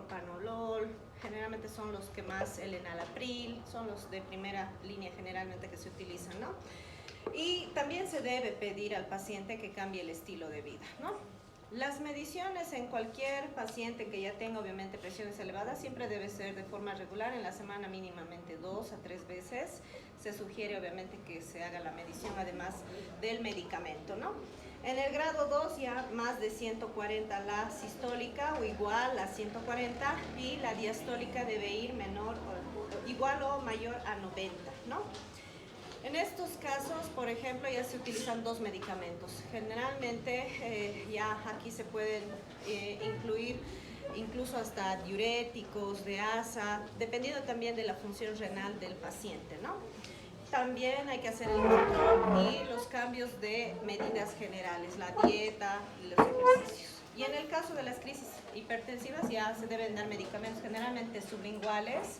propanolol, generalmente son los que más, el enalapril, son los de primera línea generalmente que se utilizan, ¿no? Y también se debe pedir al paciente que cambie el estilo de vida, ¿no? Las mediciones en cualquier paciente que ya tenga obviamente presiones elevadas siempre debe ser de forma regular, en la semana mínimamente 2 a 3 veces. Se sugiere obviamente que se haga la medición además del medicamento, ¿no? En el grado 2 ya más de 140 la sistólica o igual a 140 y la diastólica debe ir menor o igual o mayor a 90, ¿no? En estos casos, por ejemplo, ya se utilizan dos medicamentos. Generalmente ya aquí se pueden incluir incluso hasta diuréticos, de asa, dependiendo también de la función renal del paciente, ¿no? También hay que hacer el control y los cambios de medidas generales, la dieta y los ejercicios. Y en el caso de las crisis hipertensivas ya se deben dar medicamentos generalmente sublinguales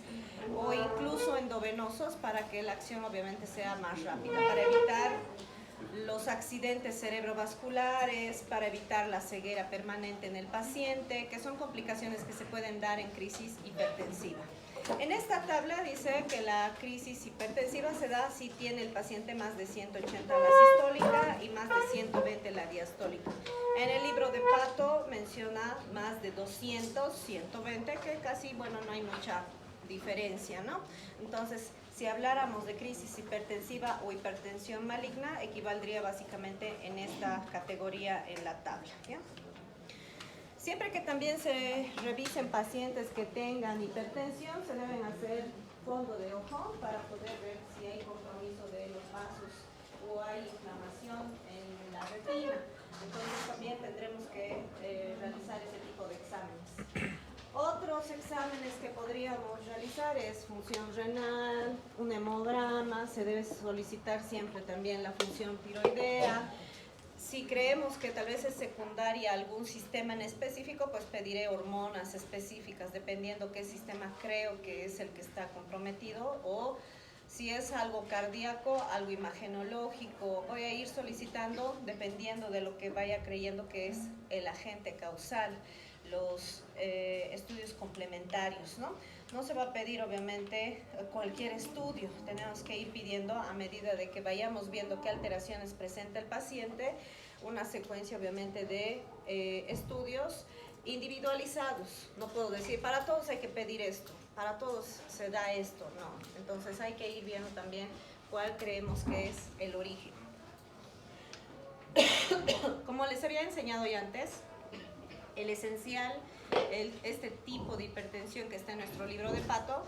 o incluso endovenosos para que la acción obviamente sea más rápida, para evitar los accidentes cerebrovasculares, para evitar la ceguera permanente en el paciente, que son complicaciones que se pueden dar en crisis hipertensiva. En esta tabla dice que la crisis hipertensiva se da si tiene el paciente más de 180 la sistólica y más de 120 la diastólica. En el libro de Pato menciona más de 200, 120, que casi, bueno, no hay mucha diferencia, ¿no? Entonces, si habláramos de crisis hipertensiva o hipertensión maligna, equivaldría básicamente en esta categoría en la tabla, ¿ya? Siempre que también se revisen pacientes que tengan hipertensión, se deben hacer fondo de ojo para poder ver si hay compromiso de los vasos o hay inflamación en la retina. Entonces también tendremos que realizar ese tipo de exámenes. Otros exámenes que podríamos realizar es función renal, un hemograma, se debe solicitar siempre también la función tiroidea. Si creemos que tal vez es secundaria algún sistema en específico, pues pediré hormonas específicas, dependiendo qué sistema creo que es el que está comprometido, o si es algo cardíaco, algo imagenológico. Voy a ir solicitando, dependiendo de lo que vaya creyendo que es el agente causal, los estudios complementarios, ¿no? No se va a pedir obviamente cualquier estudio, tenemos que ir pidiendo a medida de que vayamos viendo qué alteraciones presenta el paciente, una secuencia obviamente de estudios individualizados. No puedo decir, para todos hay que pedir esto, para todos se da esto, no. Entonces hay que ir viendo también cuál creemos que es el origen. Como les había enseñado ya antes, el esencial, este tipo de hipertensión que está en nuestro libro de Pato,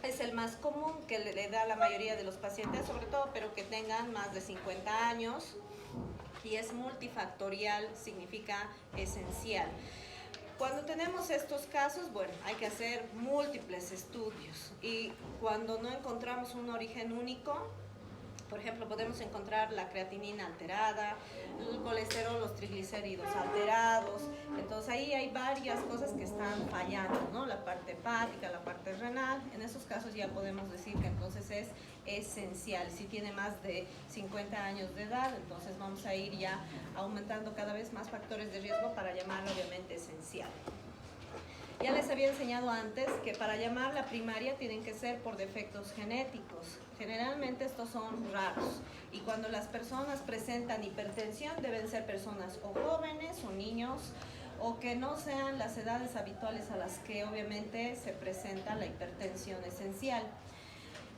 es el más común que le da a la mayoría de los pacientes, sobre todo, pero que tengan más de 50 años, y es multifactorial, significa esencial. Cuando tenemos estos casos, bueno, hay que hacer múltiples estudios, y cuando no encontramos un origen único, por ejemplo, podemos encontrar la creatinina alterada, el colesterol, los triglicéridos alterados. Entonces ahí hay varias cosas que están fallando, ¿no? La parte hepática, la parte renal. En esos casos ya podemos decir que entonces es esencial. Si tiene más de 50 años de edad, entonces vamos a ir ya aumentando cada vez más factores de riesgo para llamarlo obviamente esencial. Ya les había enseñado antes que para llamarla primaria tienen que ser por defectos genéticos. Generalmente estos son raros, y cuando las personas presentan hipertensión deben ser personas o jóvenes o niños, o que no sean las edades habituales a las que obviamente se presenta la hipertensión esencial.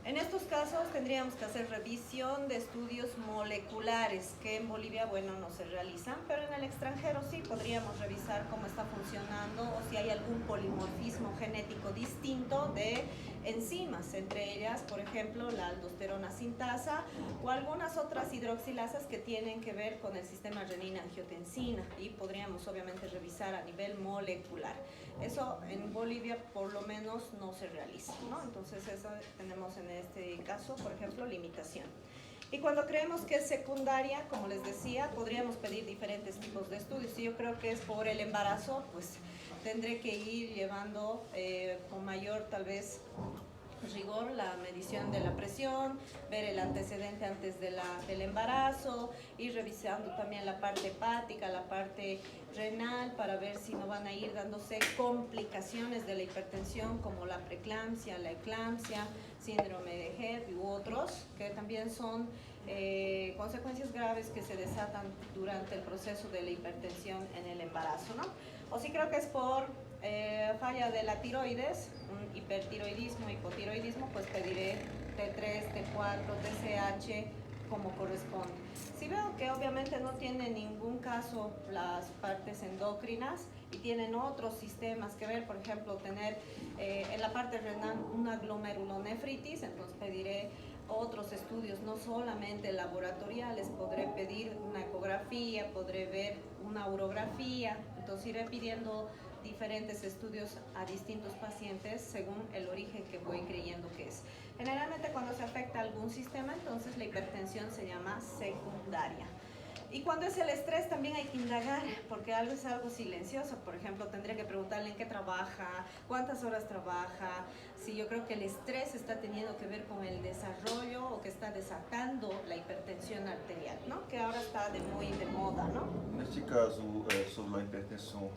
En estos casos tendríamos que hacer revisión de estudios moleculares, que en Bolivia, bueno, no se realizan, pero en el extranjero sí podríamos revisar cómo está funcionando o si hay algún polimorfismo genético distinto de enzimas, entre ellas, por ejemplo, la aldosterona sintasa o algunas otras hidroxilasas que tienen que ver con el sistema renina-angiotensina, y podríamos obviamente revisar a nivel molecular. Eso en Bolivia por lo menos no se realiza, ¿no? Entonces eso tenemos en este caso, por ejemplo, limitación. Y cuando creemos que es secundaria, como les decía, podríamos pedir diferentes tipos de estudios. Si yo creo que es por el embarazo, pues tendré que ir llevando con mayor tal vez rigor la medición de la presión, ver el antecedente antes del embarazo, ir revisando también la parte hepática, la parte renal, para ver si no van a ir dándose complicaciones de la hipertensión como la preeclampsia, la eclampsia, síndrome de Hep u otros, que también son consecuencias graves que se desatan durante el proceso de la hipertensión en el embarazo, ¿no? O si creo que es por falla de la tiroides, un hipertiroidismo, hipotiroidismo, pues pediré T3, T4, TSH como corresponde. Si veo que obviamente no tiene ningún caso las partes endocrinas y tienen otros sistemas que ver, por ejemplo, tener en la parte renal una glomerulonefritis, entonces pediré otros estudios, no solamente laboratoriales, podré pedir una ecografía, podré ver una urografía, entonces iré pidiendo diferentes estudios a distintos pacientes según el origen que voy creyendo que es. Generalmente cuando se afecta algún sistema, entonces la hipertensión se llama secundaria. Y cuando es el estrés también hay que indagar, porque algo es algo silencioso. Por ejemplo, tendría que preguntarle en qué trabaja, cuántas horas trabaja, si yo creo que el estrés está teniendo que ver con el desarrollo o que está desatando la hipertensión arterial, ¿no? Que ahora está muy de moda, ¿no? Neste caso, sobre a hipertensão,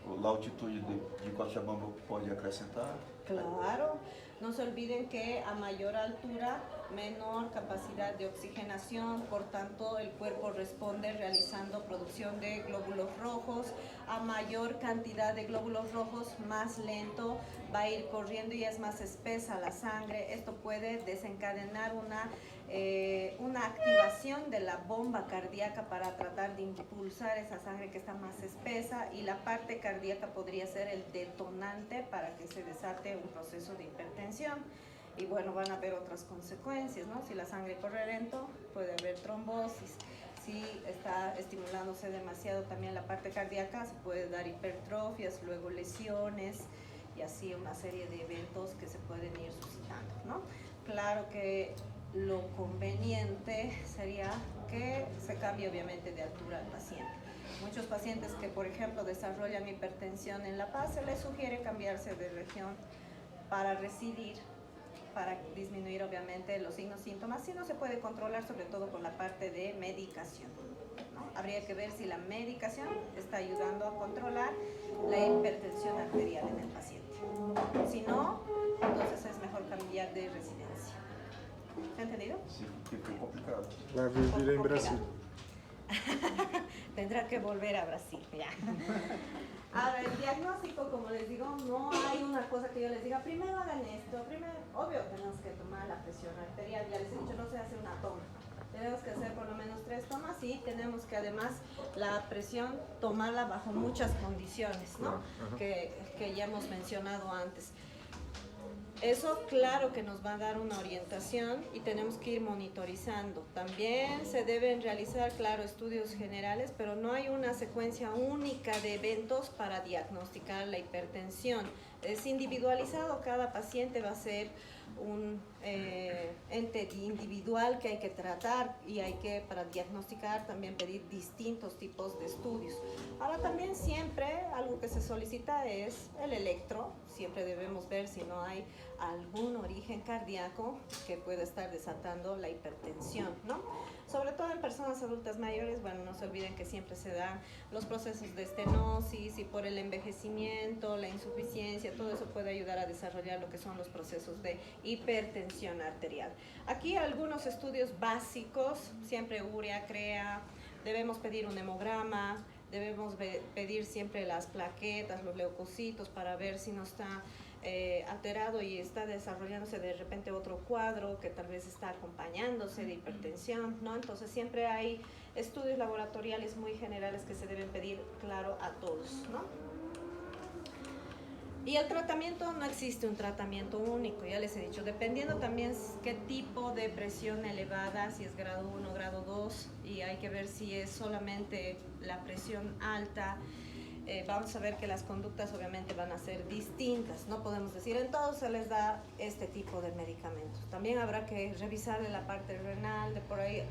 a altitude de Cochabamba pode acrescentar? Claro, no se olviden que a mayor altura, menor capacidad de oxigenación, por tanto el cuerpo responde realizando producción de glóbulos rojos. A mayor cantidad de glóbulos rojos, más lento va a ir corriendo y es más espesa la sangre. Esto puede desencadenar una activación de la bomba cardíaca para tratar de impulsar esa sangre que está más espesa, y la parte cardíaca podría ser el detonante para que se desate un proceso de hipertensión. Y bueno, van a haber otras consecuencias, ¿no? Si la sangre corre lento, puede haber trombosis. Si está estimulándose demasiado también la parte cardíaca, se puede dar hipertrofias, luego lesiones y así una serie de eventos que se pueden ir suscitando, ¿no? Claro que lo conveniente sería que se cambie obviamente de altura al paciente. Muchos pacientes que, por ejemplo, desarrollan hipertensión en La Paz, se les sugiere cambiarse de región para residir, para disminuir obviamente los signos, síntomas, si no se puede controlar, sobre todo con la parte de medicación, ¿no? Habría que ver si la medicación está ayudando a controlar la hipertensión arterial en el paciente. Si no, entonces es mejor cambiar de residencia. ¿Se ha entendido? Sí, porque foi complicado. Vai viver em Brasil. Tendrá que volver a Brasil, ya. Ahora, el diagnóstico, como les digo, no hay una cosa que yo les diga, primero hagan esto, primero, obvio, tenemos que tomar la presión arterial, ya les he dicho, no se hace una toma. Tenemos que hacer por lo menos 3 tomas y tenemos que además la presión tomarla bajo muchas condiciones, ¿no? Que ya hemos mencionado antes. Eso claro que nos va a dar una orientación y tenemos que ir monitorizando. También se deben realizar, claro, estudios generales, pero no hay una secuencia única de eventos para diagnosticar la hipertensión. Es individualizado, cada paciente va a ser un ente individual que hay que tratar y hay que, para diagnosticar, también pedir distintos tipos de estudios. Ahora también siempre algo que se solicita es el electro, siempre debemos ver si no hay algún origen cardíaco que pueda estar desatando la hipertensión, ¿no? Sobre todo en personas adultas mayores, bueno, no se olviden que siempre se dan los procesos de estenosis y por el envejecimiento, la insuficiencia, todo eso puede ayudar a desarrollar lo que son los procesos de hipertensión arterial. Aquí algunos estudios básicos, siempre urea, CREA, debemos pedir un hemograma, debemos pedir siempre las plaquetas, los leucocitos para ver si no está alterado y está desarrollándose de repente otro cuadro que tal vez está acompañándose de hipertensión, ¿no? Entonces siempre hay estudios laboratoriales muy generales que se deben pedir, claro, a todos, ¿no? Y el tratamiento, no existe un tratamiento único, ya les he dicho, dependiendo también qué tipo de presión elevada, si es grado 1, grado 2, y hay que ver si es solamente la presión alta. Vamos a ver que las conductas obviamente van a ser distintas, no podemos decir en todos se les da este tipo de medicamentos. También habrá que revisar de la parte renal, de por ahí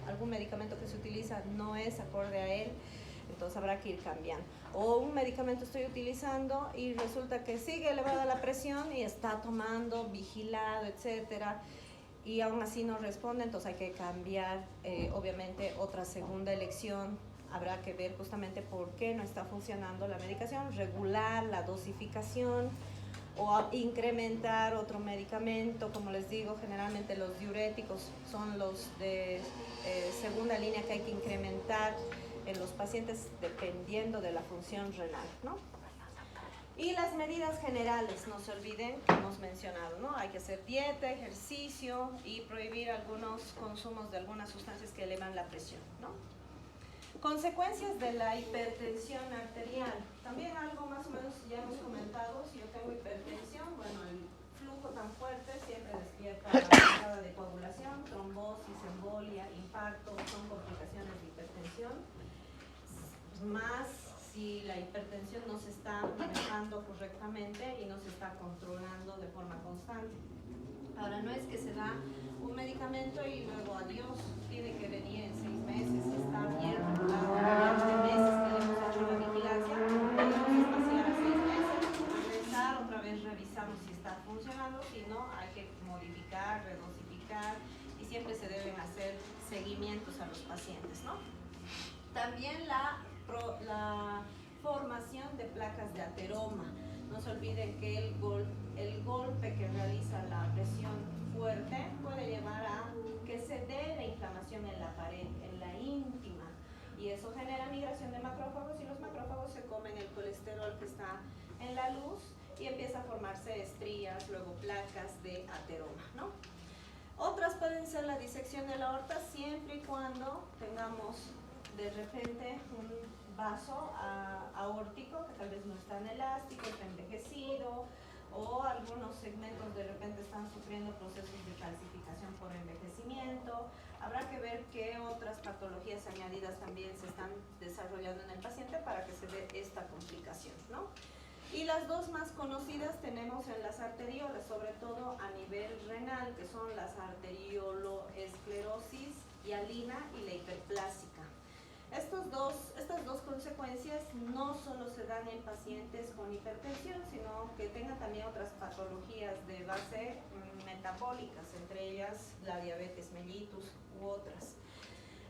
algún medicamento que se utiliza no es acorde a él. Entonces habrá que ir cambiando. O un medicamento estoy utilizando y resulta que sigue elevada la presión y está tomando, vigilado, etcétera, y aún así no responde, entonces hay que cambiar, obviamente, otra segunda elección. Habrá que ver justamente por qué no está funcionando la medicación, regular la dosificación o incrementar otro medicamento. Como les digo, generalmente los diuréticos son los de segunda línea que hay que incrementar en los pacientes dependiendo de la función renal, ¿no? Y las medidas generales, no se olviden que hemos mencionado, ¿no? Hay que hacer dieta, ejercicio y prohibir algunos consumos de algunas sustancias que elevan la presión, ¿no? Consecuencias de la hipertensión arterial. También algo más o menos ya hemos comentado, si yo tengo hipertensión, bueno, el flujo tan fuerte siempre despierta la entrada de coagulación, trombosis, embolia, infarto, son complicaciones de hipertensión. Más si la hipertensión no se está manejando correctamente y no se está controlando de forma constante. Ahora, no es que se da un medicamento y luego adiós, tiene que venir en 6 meses, si está bien regulado, de meses que le hemos hecho la vigilancia, podemos espaciar a 6 meses, regresar, otra vez revisamos si está funcionando, si no, hay que modificar, redosificar y siempre se deben hacer seguimientos a los pacientes, ¿no? También la formación de placas de ateroma. No se olviden que el golpe que realiza la presión fuerte puede llevar a que se dé la inflamación en la pared, en la íntima, y eso genera migración de macrófagos, y los macrófagos se comen el colesterol que está en la luz y empieza a formarse estrías, luego placas de ateroma, ¿no? Otras pueden ser la disección de la aorta, siempre y cuando tengamos de repente un vaso aórtico que tal vez no es tan elástico, está envejecido, o algunos segmentos de repente están sufriendo procesos de calcificación por envejecimiento. Habrá que ver qué otras patologías añadidas también se están desarrollando en el paciente para que se dé esta complicación, ¿no? Y las dos más conocidas tenemos en las arteriolas, sobre todo a nivel renal, que son las arterioloesclerosis hialina y la hiperplásica. Estas dos consecuencias no solo se dan en pacientes con hipertensión, sino que tengan también otras patologías de base metabólicas, entre ellas la diabetes mellitus u otras.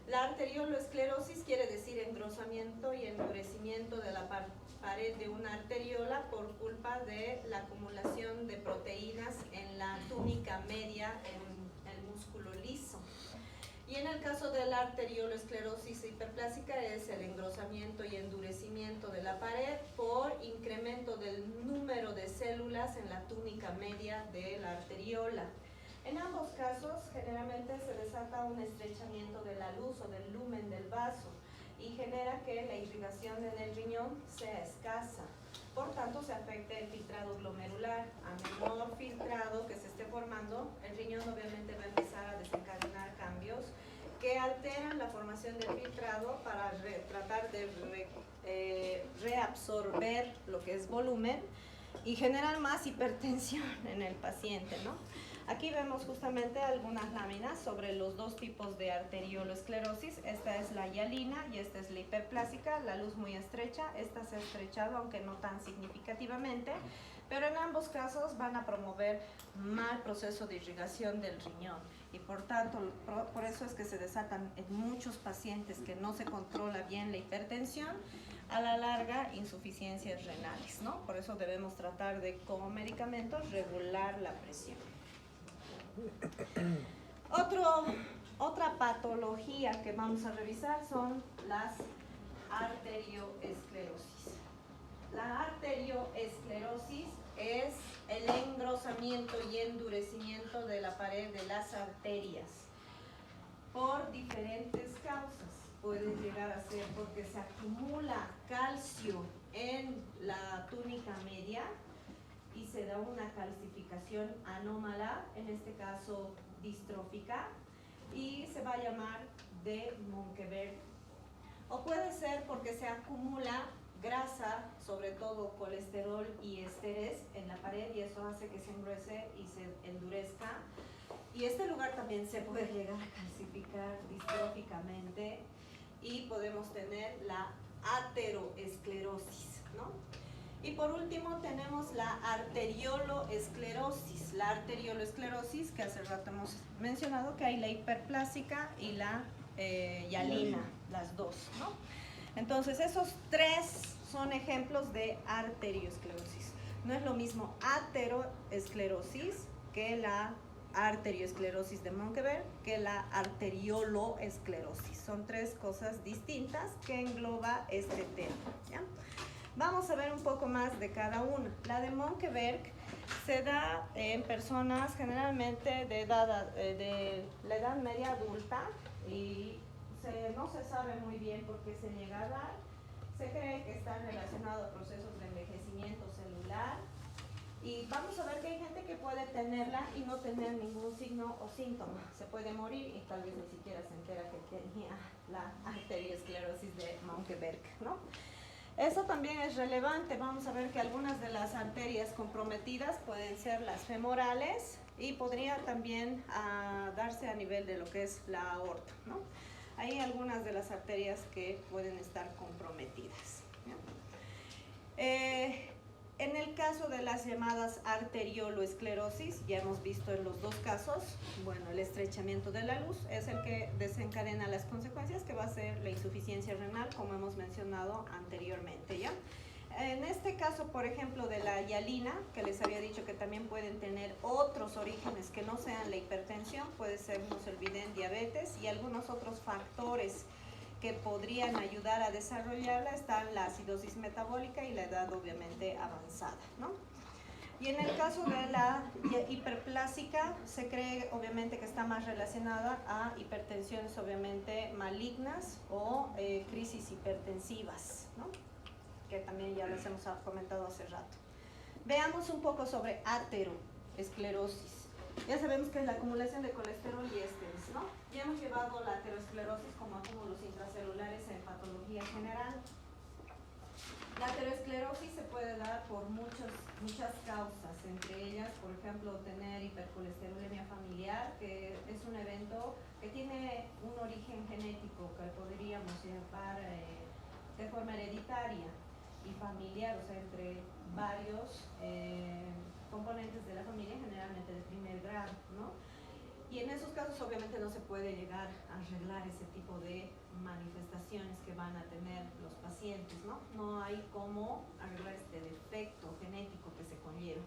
La arterioloesclerosis quiere decir engrosamiento y endurecimiento de la pared de una arteriola por culpa de la acumulación de proteínas en la túnica media en el músculo liso. Y en el caso de la arterioloesclerosis hiperplásica es el engrosamiento y endurecimiento de la pared por incremento del número de células en la túnica media de la arteriola. En ambos casos generalmente se desata un estrechamiento de la luz o del lumen del vaso y genera que la irrigación en el riñón sea escasa. Por tanto, se afecta el filtrado glomerular. A menor filtrado que se esté formando, el riñón obviamente va a empezar a desencadenar cambios que alteran la formación del filtrado para tratar de reabsorber lo que es volumen y generar más hipertensión en el paciente, ¿no? Aquí vemos justamente algunas láminas sobre los dos tipos de arterioloesclerosis. Esta es la hialina y esta es la hiperplásica, la luz muy estrecha. Esta se ha estrechado, aunque no tan significativamente, pero en ambos casos van a promover mal proceso de irrigación del riñón y por tanto, por eso es que se desatan en muchos pacientes que no se controla bien la hipertensión, a la larga insuficiencias renales, ¿no? Por eso debemos tratar de, como medicamentos, regular la presión. Otra patología que vamos a revisar son las arterioesclerosis. La arterioesclerosis es el engrosamiento y endurecimiento de la pared de las arterias por diferentes causas. Puede llegar a ser porque se acumula calcio en la túnica media y se da una calcificación anómala, en este caso distrófica, y se va a llamar de Monkeberg. O puede ser porque se acumula grasa, sobre todo colesterol y estrés en la pared, y eso hace que se engruese y se endurezca. Y este lugar también se puede llegar a calcificar distróficamente y podemos tener la ateroesclerosis, ¿no? Y por último tenemos la arterioloesclerosis. La arterioloesclerosis, que hace rato hemos mencionado, que hay la hiperplásica y la hialina, las dos, ¿no? Entonces esos tres son ejemplos de arterioesclerosis. No es lo mismo ateroesclerosis que la arterioesclerosis de Monkeberg, que la arterioloesclerosis. Son tres cosas distintas que engloba este tema, ¿ya? Vamos a ver un poco más de cada una. La de Monkeberg se da en personas generalmente de la edad media adulta y no se sabe muy bien por qué se llega a dar. Se cree que está relacionado a procesos de envejecimiento celular. Y vamos a ver que hay gente que puede tenerla y no tener ningún signo o síntoma. Se puede morir y tal vez ni siquiera se entera que tenía la arteriosclerosis de Monkeberg, ¿no? Eso también es relevante. Vamos a ver que algunas de las arterias comprometidas pueden ser las femorales y podría también darse a nivel de lo que es la aorta, ¿no? Hay algunas de las arterias que pueden estar comprometidas, ¿no? En el caso de las llamadas arterioloesclerosis, ya hemos visto en los dos casos, bueno, el estrechamiento de la luz es el que desencadena las consecuencias, que va a ser la insuficiencia renal, como hemos mencionado anteriormente, ¿ya? En este caso, por ejemplo, de la hialina, que les había dicho que también pueden tener otros orígenes que no sean la hipertensión, puede ser, no se olviden, diabetes y algunos otros factores que podrían ayudar a desarrollarla, están la acidosis metabólica y la edad obviamente avanzada, ¿no? Y en el caso de la hiperplásica, se cree obviamente que está más relacionada a hipertensiones obviamente malignas o crisis hipertensivas, ¿no? Que también ya les hemos comentado hace rato. Veamos un poco sobre ateroesclerosis. Ya sabemos que es la acumulación de colesterol y ésteres, ¿no? Ya hemos llevado la aterosclerosis como acúmulos intracelulares en patología general. La aterosclerosis se puede dar por muchas causas, entre ellas, por ejemplo, tener hipercolesterolemia familiar, que es un evento que tiene un origen genético que podríamos llevar de forma hereditaria y familiar, o sea, entre varios componentes de la familia, generalmente de primer grado, ¿no? Y en esos casos obviamente no se puede llegar a arreglar ese tipo de manifestaciones que van a tener los pacientes, ¿no? No hay cómo arreglar este defecto genético que se conlleva.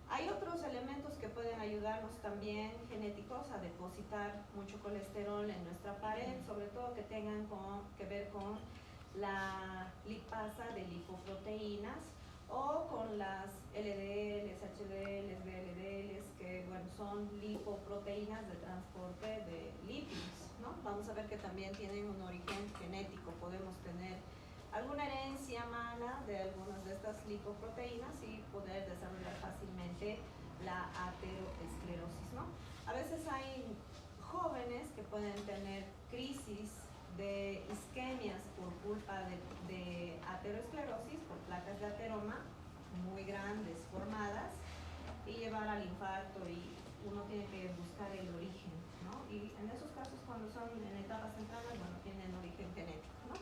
Hay otros elementos que pueden ayudarnos también genéticos a depositar mucho colesterol en nuestra pared, sobre todo que tengan que ver con la lipasa de lipoproteínas o con las LDLs, HDLs, VLDLs, que bueno, son lipoproteínas de transporte de lípidos, ¿no? Vamos a ver que también tienen un origen genético, podemos tener alguna herencia mala de algunas de estas lipoproteínas y poder desarrollar fácilmente la ateroesclerosis, ¿no? A veces hay jóvenes que pueden tener crisis de isquemias por culpa de ateroesclerosis, por placas de ateroma muy grandes formadas y llevar al infarto, y uno tiene que buscar el origen, ¿no? Y en esos casos, cuando son en etapas tempranas, bueno, tienen origen genético, ¿no?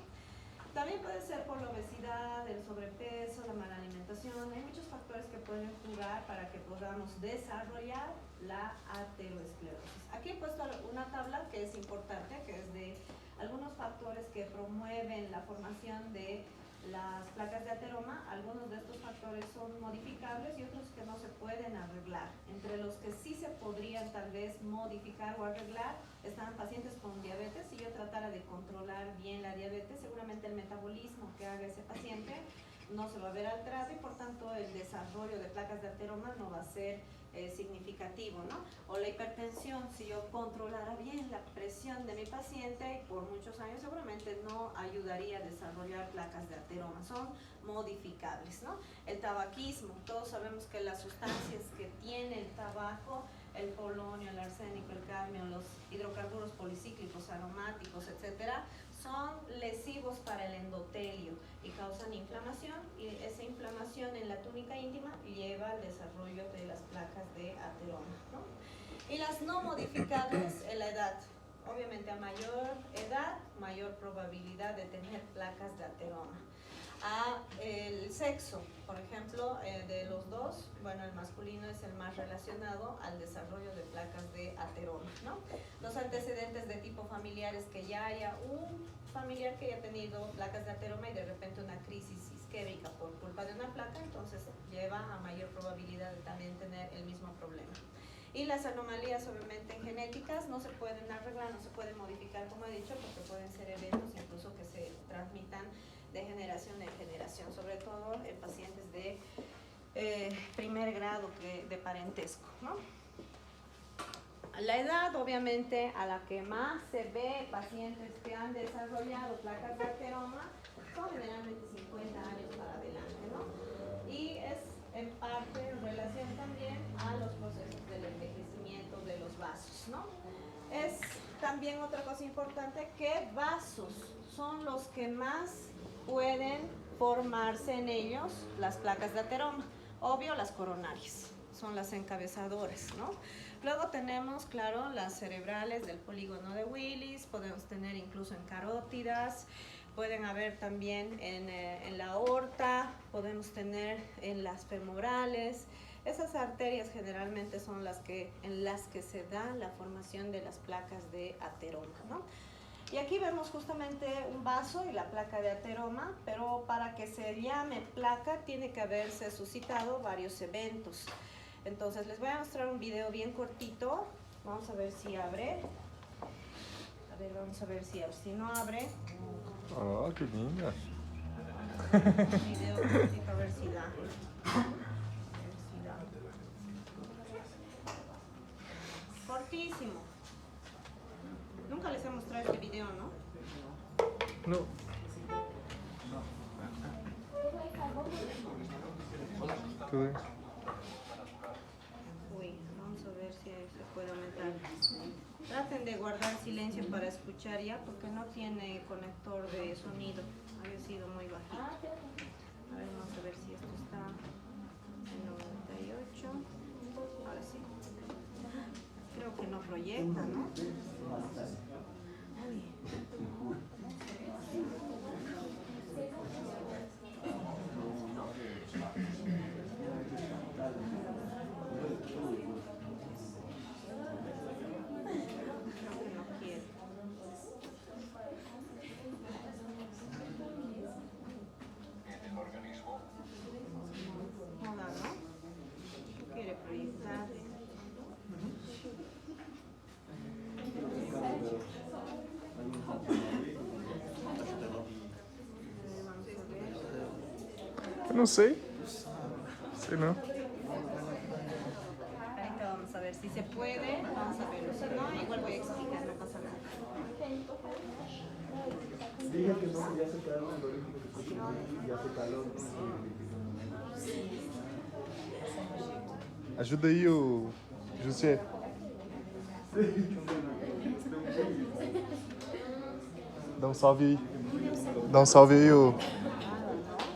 También puede ser por la obesidad, el sobrepeso, la mala alimentación. Hay muchos factores que pueden jugar para que podamos desarrollar la ateroesclerosis. Aquí he puesto una tabla que es importante, que es de algunos factores que promueven la formación de las placas de ateroma. Algunos de estos factores son modificables y otros que no se pueden arreglar. Entre los que sí se podrían tal vez modificar o arreglar están pacientes con diabetes. Si yo tratara de controlar bien la diabetes, seguramente el metabolismo que haga ese paciente no se va a ver alterado y por tanto el desarrollo de placas de ateroma no va a ser significativo, ¿no? O la hipertensión, si yo controlara bien la presión de mi paciente por muchos años, seguramente no ayudaría a desarrollar placas de ateroma, son modificables, ¿no? El tabaquismo, todos sabemos que las sustancias que tiene el tabaco, el polonio, el arsénico, el cadmio, los hidrocarburos policíclicos, aromáticos, etcétera, son lesivos para el endotelio y causan inflamación, y esa inflamación en la túnica íntima lleva al desarrollo de las placas de ateroma, ¿no? Y las no modificables en la edad. Obviamente a mayor edad, mayor probabilidad de tener placas de ateroma. El sexo, por ejemplo, de los dos, bueno, el masculino es el más relacionado al desarrollo de placas de ateroma, ¿no? Los antecedentes de tipo familiar es que ya haya un familiar que haya tenido placas de ateroma y de repente una crisis isquémica por culpa de una placa, entonces lleva a mayor probabilidad de también tener el mismo problema. Y las anomalías obviamente genéticas no se pueden arreglar, no se pueden modificar, como he dicho, porque pueden ser eventos incluso que se transmitan de generación en generación, sobre todo en pacientes de primer grado de parentesco, ¿no? La edad, obviamente, a la que más se ve pacientes que han desarrollado placas de ateroma son generalmente 50 años para adelante, ¿no? Y es en parte en relación también a los procesos del envejecimiento de los vasos, ¿no? Es también otra cosa importante que vasos son los que más pueden formarse en ellos las placas de ateroma. Obvio, las coronarias son las encabezadoras, ¿no? Luego tenemos, claro, las cerebrales del polígono de Willis, podemos tener incluso en carótidas, pueden haber también en la aorta, podemos tener en las femorales. Esas arterias generalmente son en las que se da la formación de las placas de ateroma, ¿no? Y aquí vemos justamente un vaso y la placa de ateroma, pero para que se llame placa tiene que haberse suscitado varios eventos. Entonces les voy a mostrar un video bien cortito. Vamos a ver si abre. A ver, vamos a ver si abre. Si no abre. Oh, qué linda. Un video cortito a ver si da. Cortísimo. Nunca les he mostrado este video, ¿no? No. ¿Qué ves? Uy, vamos a ver si se puede aumentar. Traten de guardar silencio para escuchar ya, porque no tiene conector de sonido. Había sido muy bajito. A ver, vamos a ver si esto está en 98. Ahora sí. Creo que no proyecta, ¿no? Uy. No sé. Sí, ¿no? Ahorita vamos a ver si se puede. Vamos a verlo. Si no, igual voy a explicar, no pasa nada. Dije que no, ya se quedaron en el origen y ya se caló. Ajuda aí, o José. Dá um salve aí. Dá um salve aí, ô.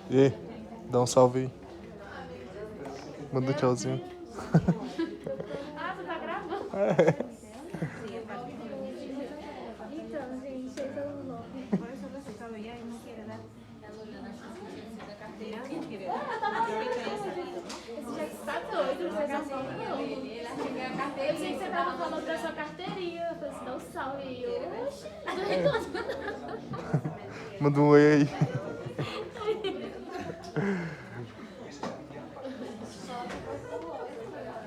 E dá um salve aí. Manda um tchauzinho. Ah, você tá gravando? Então, gente, esse é o nome. Por eso lo he sacado ya y no quiere dar. Ya no quiere dar. Ahorita ya ha salido, ¿no? Esse já está doido, vocês não são não. Eu achei que você tava falando pra sua carteirinha. Eu falei assim, dá um salve aí. Oxi, não tô reclamando. Manda um oi aí.